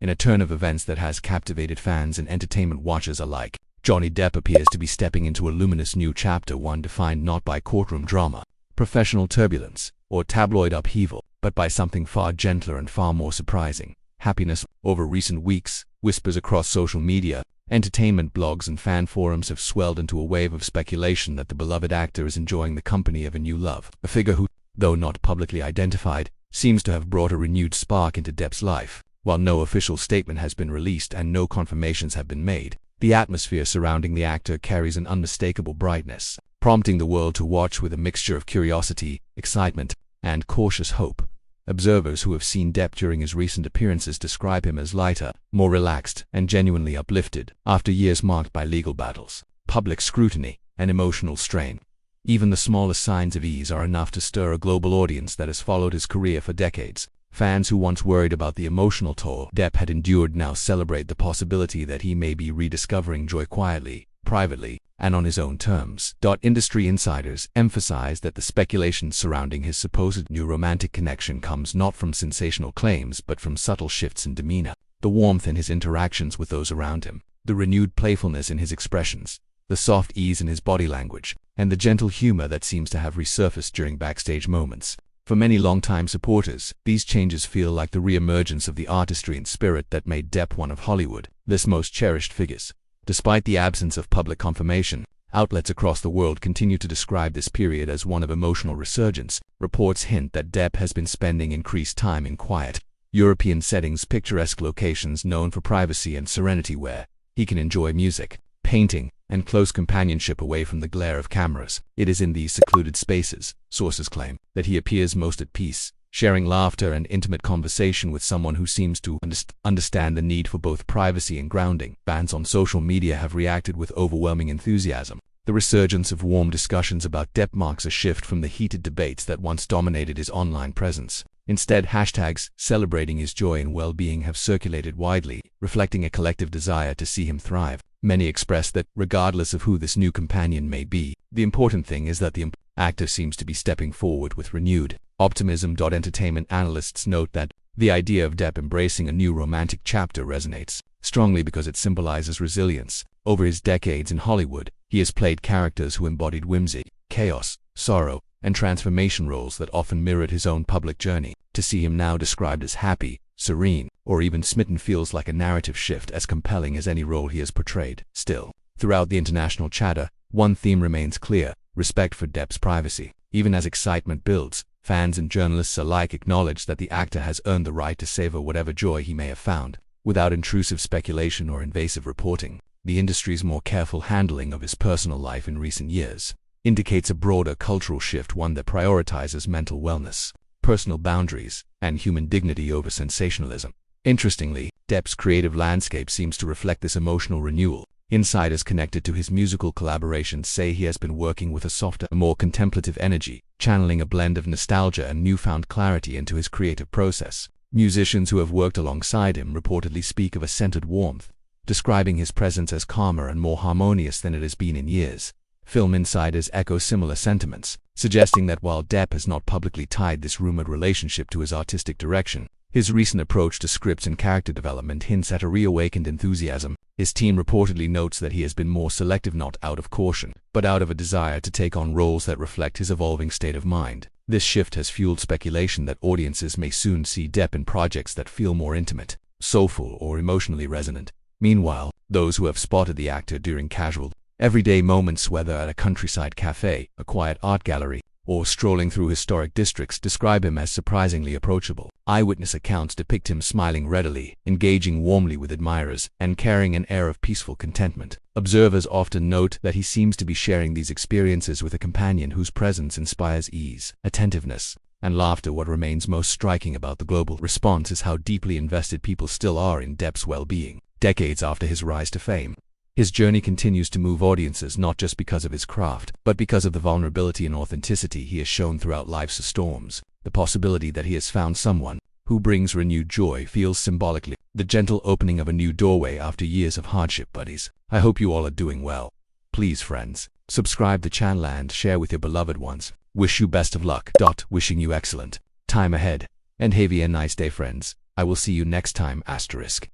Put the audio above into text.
In a turn of events that has captivated fans and entertainment watchers alike, Johnny Depp appears to be stepping into a luminous new chapter, one defined not by courtroom drama, professional turbulence, or tabloid upheaval, but by something far gentler and far more surprising: happiness. Over recent weeks, whispers across social media, entertainment blogs, and fan forums have swelled into a wave of speculation that the beloved actor is enjoying the company of a new love, a figure who, though not publicly identified, seems to have brought a renewed spark into Depp's life. While no official statement has been released and no confirmations have been made, the atmosphere surrounding the actor carries an unmistakable brightness, prompting the world to watch with a mixture of curiosity, excitement, and cautious hope. Observers who have seen Depp during his recent appearances describe him as lighter, more relaxed, and genuinely uplifted, after years marked by legal battles, public scrutiny, and emotional strain. Even the smallest signs of ease are enough to stir a global audience that has followed his career for decades. Fans who once worried about the emotional toll Depp had endured now celebrate the possibility that he may be rediscovering joy quietly, privately, and on his own terms. Industry insiders emphasize that the speculation surrounding his supposed new romantic connection comes not from sensational claims but from subtle shifts in demeanor, the warmth in his interactions with those around him, the renewed playfulness in his expressions, the soft ease in his body language, and the gentle humor that seems to have resurfaced during backstage moments. For many longtime supporters, these changes feel like the re-emergence of the artistry and spirit that made Depp one of Hollywood's most cherished figures. Despite the absence of public confirmation, outlets across the world continue to describe this period as one of emotional resurgence. Reports hint that Depp has been spending increased time in quiet, European settings, picturesque locations known for privacy and serenity, where he can enjoy music, painting, and close companionship away from the glare of cameras. It is in these secluded spaces, sources claim, that he appears most at peace, sharing laughter and intimate conversation with someone who seems to understand the need for both privacy and grounding. Fans on social media have reacted with overwhelming enthusiasm. The resurgence of warm discussions about Depp marks a shift from the heated debates that once dominated his online presence. Instead, hashtags celebrating his joy and well-being have circulated widely, reflecting a collective desire to see him thrive. Many express that, regardless of who this new companion may be, the important thing is that the actor seems to be stepping forward with renewed optimism. Entertainment analysts note that the idea of Depp embracing a new romantic chapter resonates strongly because it symbolizes resilience. Over his decades in Hollywood, he has played characters who embodied whimsy, chaos, sorrow, and transformation, roles that often mirrored his own public journey. To see him now described as happy, serene, or even smitten feels like a narrative shift as compelling as any role he has portrayed. Still, throughout the international chatter, one theme remains clear: respect for Depp's privacy. Even as excitement builds, fans and journalists alike acknowledge that the actor has earned the right to savor whatever joy he may have found, without intrusive speculation or invasive reporting. The industry's more careful handling of his personal life in recent years indicates a broader cultural shift, one that prioritizes mental wellness, personal boundaries, and human dignity over sensationalism. Interestingly, Depp's creative landscape seems to reflect this emotional renewal. Insiders connected to his musical collaborations say he has been working with a softer, more contemplative energy, channeling a blend of nostalgia and newfound clarity into his creative process. Musicians who have worked alongside him reportedly speak of a centered warmth, describing his presence as calmer and more harmonious than it has been in years. Film insiders echo similar sentiments, suggesting that while Depp has not publicly tied this rumored relationship to his artistic direction, his recent approach to scripts and character development hints at a reawakened enthusiasm. His team reportedly notes that he has been more selective, not out of caution, but out of a desire to take on roles that reflect his evolving state of mind. This shift has fueled speculation that audiences may soon see Depp in projects that feel more intimate, soulful, or emotionally resonant. Meanwhile, those who have spotted the actor during casual, everyday moments, whether at a countryside cafe, a quiet art gallery, or strolling through historic districts, describe him as surprisingly approachable. Eyewitness accounts depict him smiling readily, engaging warmly with admirers, and carrying an air of peaceful contentment. Observers often note that he seems to be sharing these experiences with a companion whose presence inspires ease, attentiveness, and laughter. What remains most striking about the global response is how deeply invested people still are in Depp's well-being. Decades after his rise to fame, his journey continues to move audiences not just because of his craft, but because of the vulnerability and authenticity he has shown throughout life's storms. The possibility that he has found someone who brings renewed joy feels symbolically the gentle opening of a new doorway after years of hardship. Buddies, I hope you all are doing well. Please, friends, subscribe the channel and share with your beloved ones. Wish you best of luck. Wishing you excellent time ahead, and have a nice day, friends. I will see you next time, asterisk.